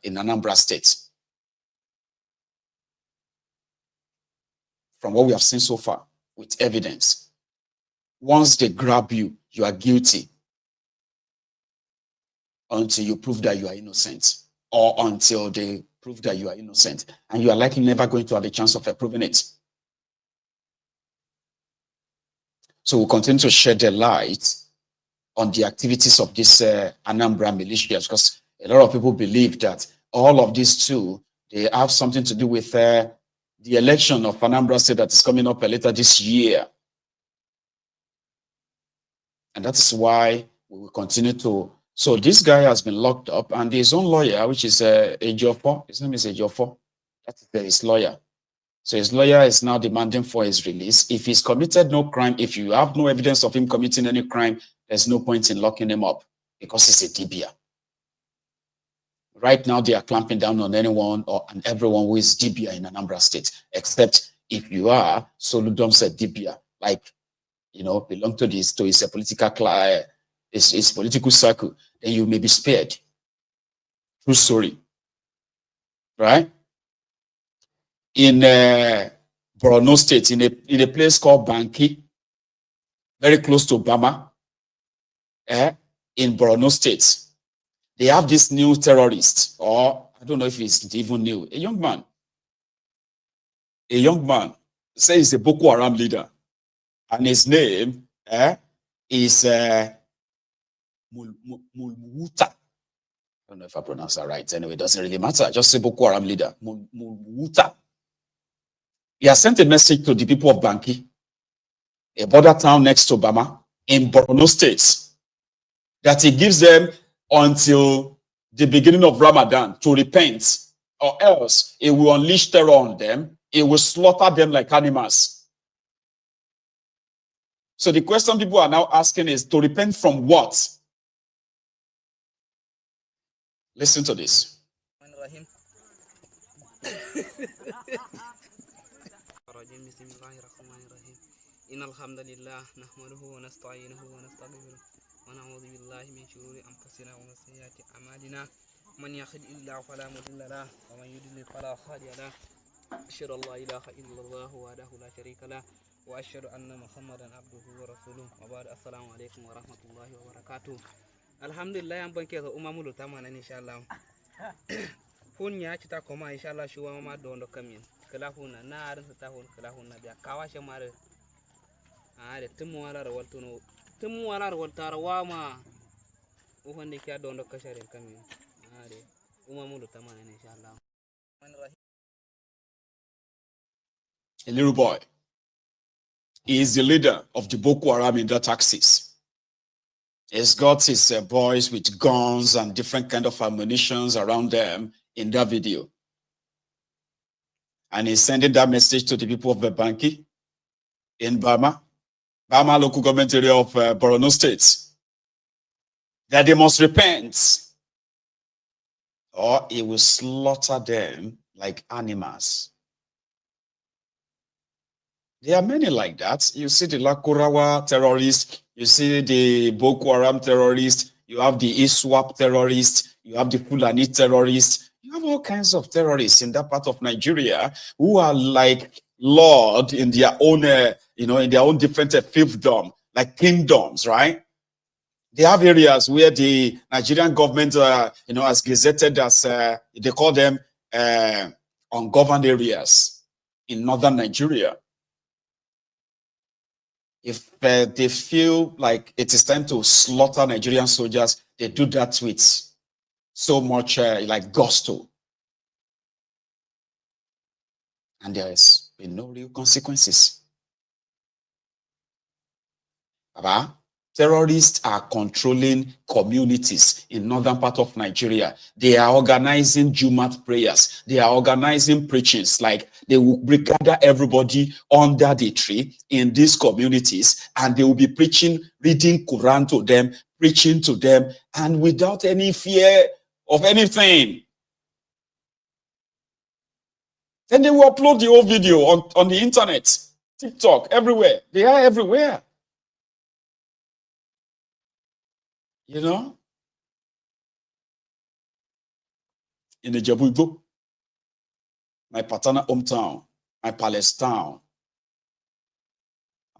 in Anambra State. From what we have seen so far, with evidence, once they grab you, you are guilty until you prove that you are innocent, or until they prove that you are innocent, and you are likely never going to have a chance of proving it. So we'll continue to shed the light on the activities of this Anambra militias, because a lot of people believe that all of these two, they have something to do with the election of Anambra State that is coming up later this year. And that is why we will continue to. So this guy has been locked up, and his own lawyer, which is Ejiofor, his name is Ejiofor, that is his lawyer. So his lawyer is now demanding for his release. If he's committed no crime, if you have no evidence of him committing any crime, there's no point in locking him up, because he's a Dibia. Right now, they are clamping down on anyone and everyone who is Dibia in Anambra State, except if you are Soludom said Dibia, like, you know, belong to his political class, his political circle, then you may be spared. True story. Right? In Borno State, in a place called Banki, very close to Bama, in Borno State, they have this new terrorist, or I don't know if he's even new, a young man, says he's a Boko Haram leader, and his name is Mulwuta. I don't know if I pronounce that right. Anyway, it doesn't really matter. Just say Boko Haram leader, Mulwuta. He has sent a message to the people of Banki, a border town next to Bama, in Borno State, that he gives them until the beginning of Ramadan to repent, or else it will unleash terror on them. It will slaughter them like animals. So the question people are now asking is, to repent from what? Listen to this. إن الحمد لله نحمده ونستعينه ونستغفره ونعوذ بالله من شرور أنفسنا ومن سيئات أعمالنا من يهد الله فلا مضل له ومن يضلل فلا هادي له أشهد أن لا إله إلا الله وحده لا شريك له وأشهد أن محمدا عبده ورسوله وبعد السلام عليكم ورحمة الله وبركاته الحمد لله أم بنكي أمامو تماما إن شاء الله فون يا kita koma إن شاء الله شو ما دوندو كمين كلاهونا نار ستاهون كلاهونا بيا كواش مار are tumu wala rawaltar wama uhande kya dondo kashare kami are umamulu tamana inshallah. A little boy. He is the leader of the Boko Haram in that axis. He's got his boys with guns and different kind of ammunitions around them in that video. And he's sending that message to the people of the Banki in Bama local government area of Borno State, that they must repent, or he will slaughter them like animals. There are many like that. You see the Lakurawa terrorists, you see the Boko Haram terrorists, you have the ISWAP terrorists, you have the Fulani terrorists, you have all kinds of terrorists in that part of Nigeria who are like Lord in their own, in their own different fiefdom, like kingdoms, right? They have areas where the Nigerian government, has gazetted as, they call them ungoverned areas in northern Nigeria. If they feel like it is time to slaughter Nigerian soldiers, they do that with so much like gusto. And there has been no real consequences. Baba, terrorists are controlling communities in northern part of Nigeria. They are organizing Jumat prayers. They are organizing preachings. Like they will gather everybody under the tree in these communities, and they will be preaching, reading Quran to them, preaching to them, and without any fear of anything. Then they will upload the whole video on the internet, TikTok, everywhere. They are everywhere. You know? in the Ijebu-Igbo, my paternal hometown, my palace town,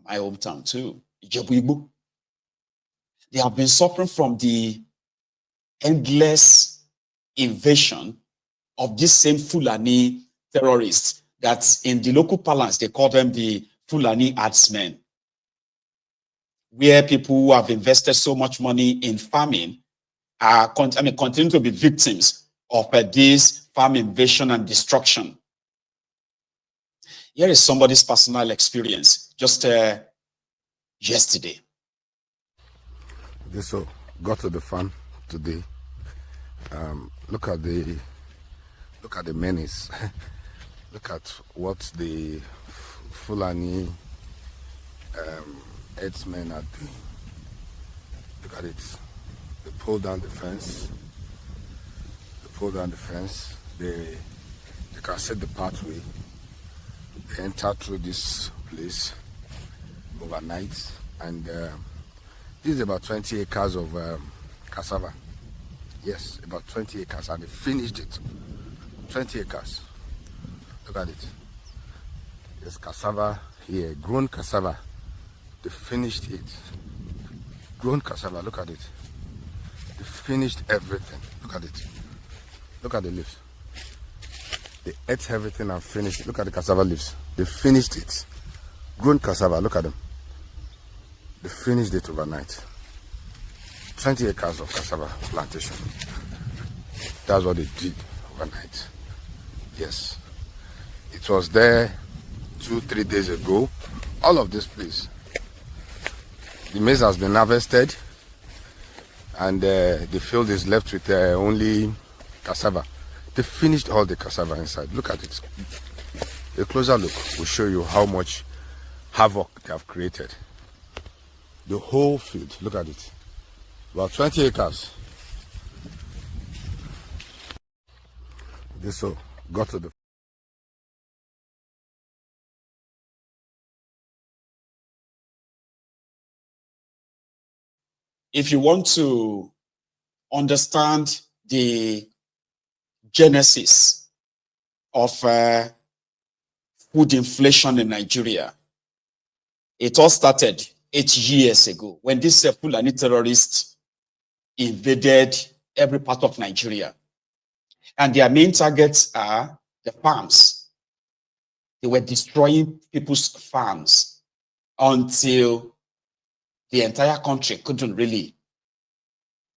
my hometown too, Ijebu-Igbo. They have been suffering from the endless invasion of this same Fulani terrorists that in the local parlance, they call them the Fulani herdsmen, where people who have invested so much money in farming are continue to be victims of this farm invasion and destruction. Here is somebody's personal experience just yesterday. So got to the farm today. Look at the menace. Look at what the Fulani herdsmen are doing. Look at it. They pull down the fence. They can set the pathway. They enter through this place overnight, and this is about 20 acres of cassava. Yes, about 20 acres, and they finished it. 20 acres. Look at it. There's cassava here, grown cassava. They finished it. Grown cassava, look at it. They finished everything. Look at it. Look at the leaves. They ate everything and finished it. Look at the cassava leaves. They finished it. Grown cassava, look at them. They finished it overnight. 20 acres of cassava plantation. That's what they did overnight. Yes. It was there 2-3 days ago. All of this place. The maize has been harvested, and the field is left with only cassava. They finished all the cassava inside. Look at it. A closer look will show you how much havoc they have created. The whole field, look at it. About 20 acres. This got to the if you want to understand the genesis of food inflation in Nigeria, it all started 8 years ago when these Fulani terrorists invaded every part of Nigeria. And their main targets are the farms. They were destroying people's farms until the entire country couldn't really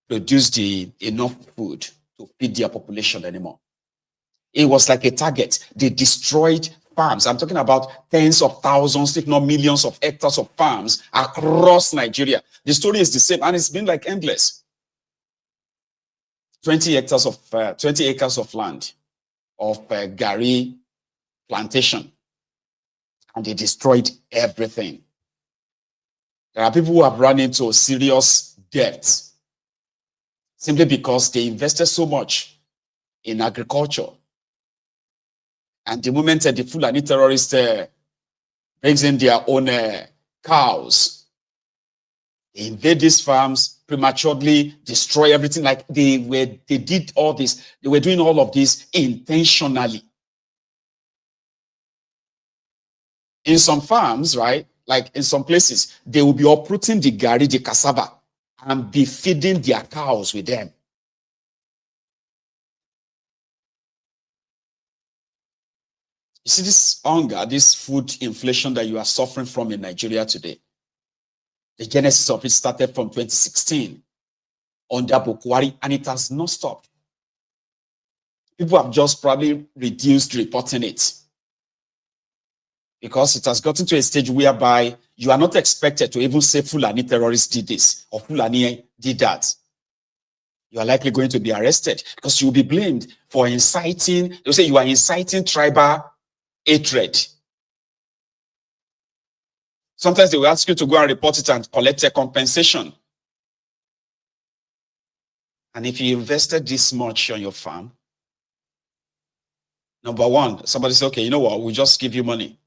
produce enough food to feed their population anymore. It was like a target. They destroyed farms. I'm talking about tens of thousands, if not millions of hectares of farms across Nigeria. The story is the same, and it's been like endless. 20 acres of land of Gari plantation, and they destroyed everything. There are people who have run into serious debt simply because they invested so much in agriculture. And the moment the Fulani terrorists brings in their own cows, they invade these farms, prematurely destroy everything. Like they did all this. They were doing all of this intentionally. In some farms, right? Like in some places, they will be uprooting the gari, the cassava, and be feeding their cows with them. You see this hunger, this food inflation that you are suffering from in Nigeria today. The genesis of it started from 2016 under Bukwari, and it has not stopped. People have just probably reduced reporting it because it has gotten to a stage whereby you are not expected to even say Fulani terrorists did this or Fulani did that. You are likely going to be arrested because you will be blamed for inciting. They'll say you are inciting tribal hatred. Sometimes they will ask you to go and report it and collect a compensation. And if you invested this much on your farm, number one, somebody says, okay, you know what, we'll just give you money.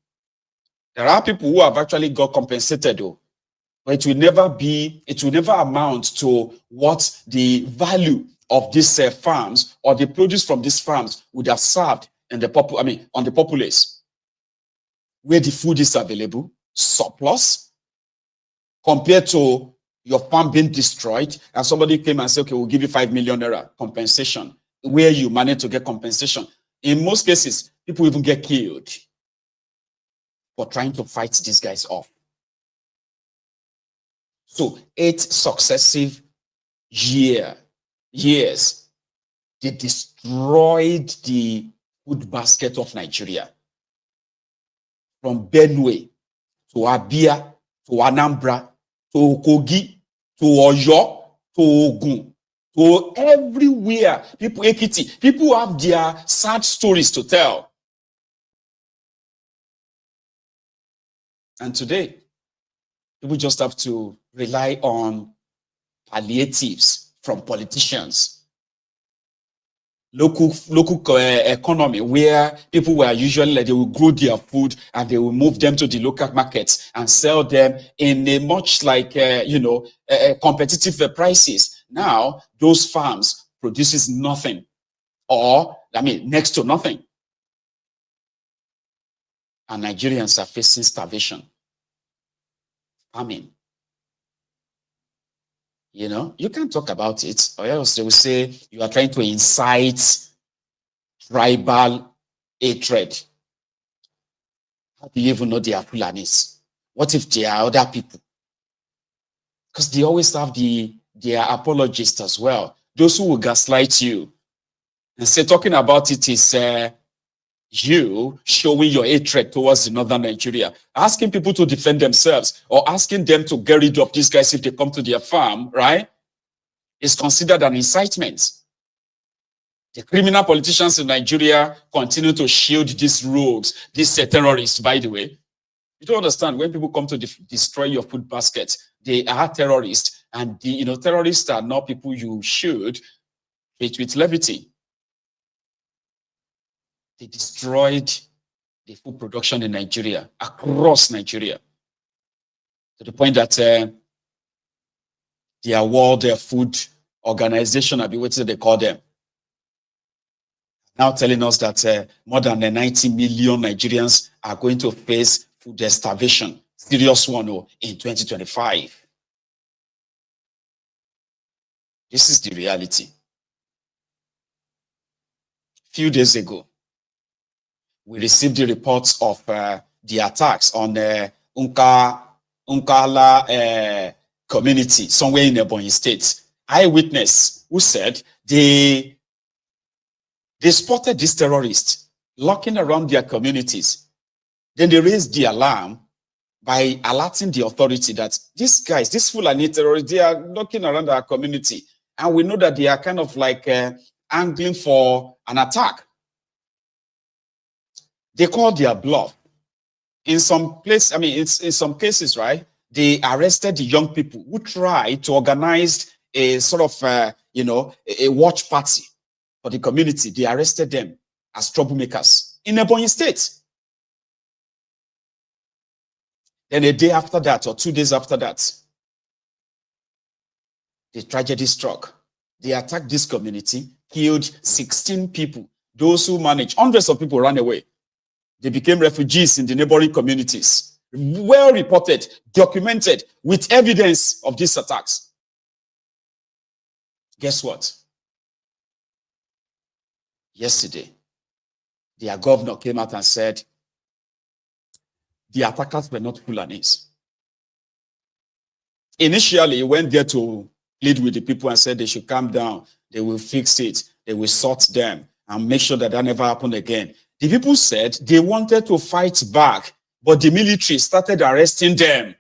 There are people who have actually got compensated though, but it will never amount to what the value of these farms, or the produce from these farms, would have served in the on the populace, where the food is available, surplus, compared to your farm being destroyed, and somebody came and said, okay, we'll give you 5 million naira compensation, where you manage to get compensation. In most cases, people even get killed for trying to fight these guys off. So 8 successive years, they destroyed the food basket of Nigeria. From Benue to Abia to Anambra to Kogi to Oyo to Ogun to everywhere. People have their sad stories to tell. And today, people just have to rely on palliatives from politicians. Local economy, where people were usually they will grow their food and they will move them to the local markets and sell them in a much competitive prices. Now those farms produces nothing, or next to nothing, and Nigerians are facing starvation, famine. You can't talk about it, or else they will say you are trying to incite tribal hatred. How do you even know they are Fulanis? What if they are other people? Because they always have their apologists as well. Those who will gaslight you and say talking about it is you showing your hatred towards the northern Nigeria, asking people to defend themselves, or asking them to get rid of these guys if they come to their farm, right? Is considered an incitement. The criminal politicians in Nigeria continue to shield these rogues, these terrorists, by the way. You don't understand, when people come to destroy your food basket, they are terrorists, and terrorists are not people you should treat with levity. They destroyed the food production in Nigeria, across Nigeria, to the point that their World Food Organization, what do they call them, now telling us that more than 90 million Nigerians are going to face food starvation, serious one, in 2025. This is the reality. A few days ago, we received the reports of the attacks on the Unkala community somewhere in Ebonyi State. Eyewitness who said they spotted these terrorists lurking around their communities. Then they raised the alarm by alerting the authority that these guys, these Fulani terrorists, they are lurking around our community. And we know that they are kind of like angling for an attack. They called their bluff. In some place, it's in some cases, right? They arrested the young people who tried to organize a sort of, a watch party for the community. They arrested them as troublemakers in Ebonyi State. Then a day after that, or 2 days after that, the tragedy struck. They attacked this community, killed 16 people. Those who managed, hundreds of people ran away. They became refugees in the neighboring communities. Well reported, documented, with evidence of these attacks. Guess what? Yesterday, their governor came out and said the attackers were not Fulanis. Initially, he went there to plead with the people and said they should calm down. They will fix it. They will sort them and make sure that never happen again. The people said they wanted to fight back, but the military started arresting them.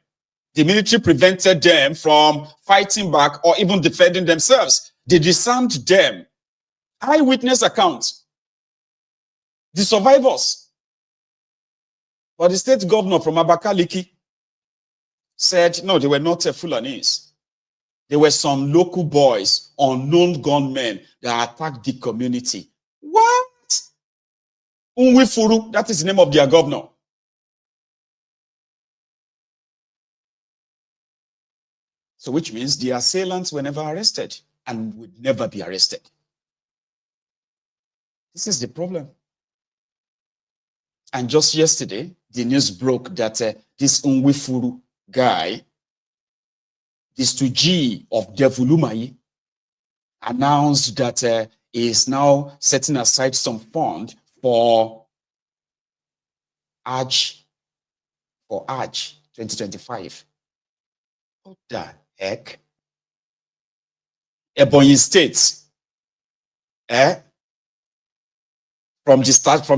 The military prevented them from fighting back or even defending themselves. They disarmed them. Eyewitness accounts. The survivors. But the state governor from Abakaliki said, no, they were not Fulanis. There were some local boys, unknown gunmen that attacked the community. What? Unwifuru, that is the name of their governor. So which means the assailants were never arrested. and would never be arrested. This is the problem. And just yesterday, the news broke that this Unwifuru guy, this 2G of Devulumai, announced that he is now setting aside some fund for Hajj 2025. What the heck? Ebonyi State, from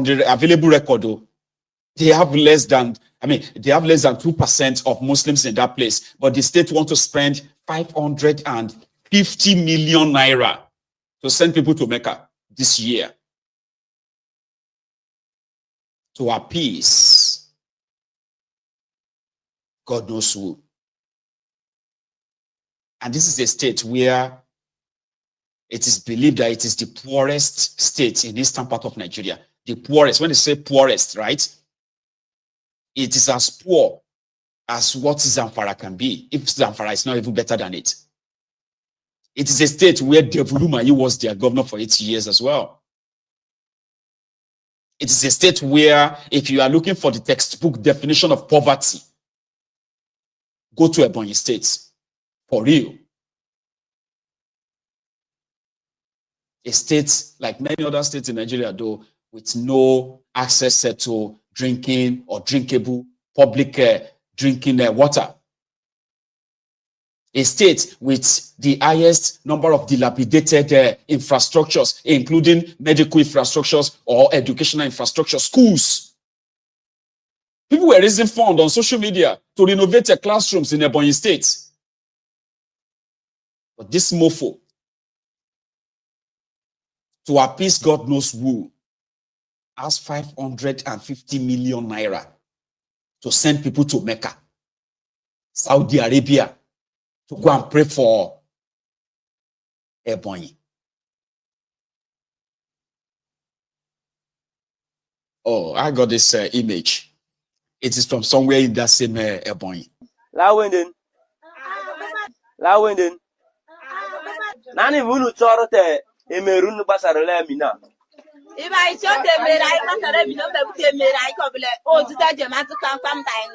the available record, they have less than 2% of Muslims in that place, but the state want to spend 550 million naira to send people to Mecca this year to appease God knows who. And this is a state where it is believed that it is the poorest state in the eastern part of Nigeria. The poorest, when they say poorest, right? It is as poor as what Zamfara can be, if Zamfara is not even better than it. It is a state where Devulumayi was their governor for 8 years as well. It is a state where, if you are looking for the textbook definition of poverty, go to Ebonyi State, for real. A state like many other states in Nigeria, though, with no access to drinking or drinkable public drinking water. A state with the highest number of dilapidated infrastructures, including medical infrastructures or educational infrastructure, schools. People were raising funds on social media to renovate their classrooms in Ebonyi State. But this mofo, to appease God knows who, has 550 million naira to send people to Mecca, Saudi Arabia, to go and pray for Ebonyi. Oh, I got this image. It is from somewhere in that same Ebonyi. Lawenden. Nani vunu chorote emerun basarole mina. If I shot them, I can't let me know that I oh, to that you must come dying.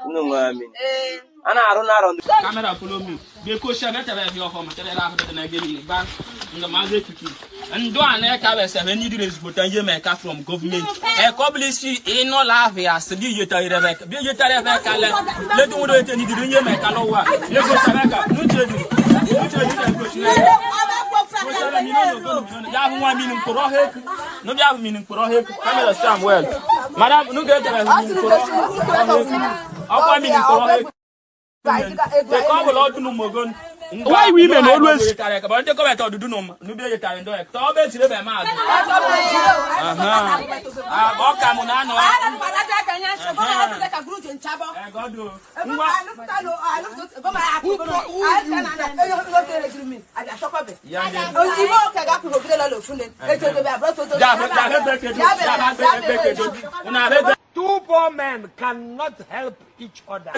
No, I mean, and I don't know. Camera follow me. Because she better have your home, tell her after the Nigerian bank in the market. And do an air carrier 7 years, but you make from government. A couple she ain't no laugh as the you tell Rebecca. Be you tell Rebecca, let them wait any do you make a low one. You go to Rebecca, no children. You have 1 million for all heck. No, you have meaning for all heck. Camera stand well. Madam, no get why women always Two poor men cannot help each other.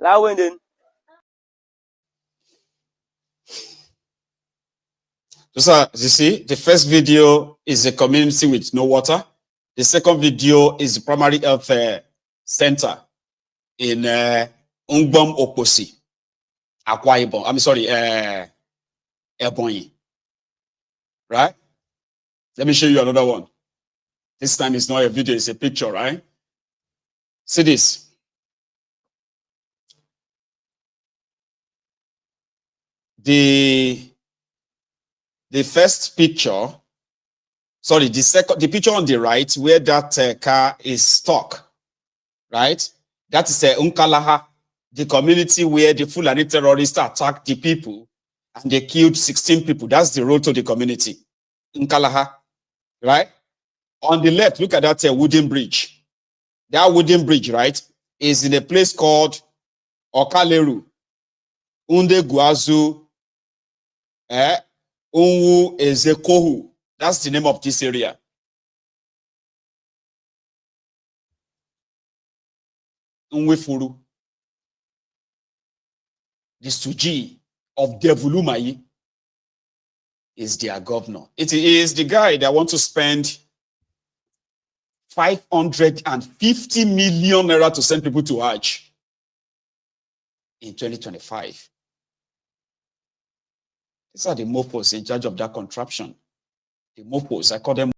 Lawenden. So, you see, the first video is a community with no water. The second video is the primary health center in Ungbom Oposi, Akwa Ibom. I'm sorry, Ebonyi. Right? Let me show you another one. This time it's not a video, it's a picture, right? See this. The first picture, sorry, the picture on the right where that car is stuck, right? That is Unkalaha, the community where the Fulani terrorists attacked the people and they killed 16 people. That's the road to the community. Nkalaha, right? On the left, look at that wooden bridge. That wooden bridge, right, is in a place called Okaleru, Unde Guazu, Unwu Ezekohu. That's the name of this area. Unwefuru. The Suji of Devulumayi is their governor. It is the guy that wants to spend 550 million naira to send people to Hajj in 2025. These are the mopos in charge of that contraption. The mopos, I call them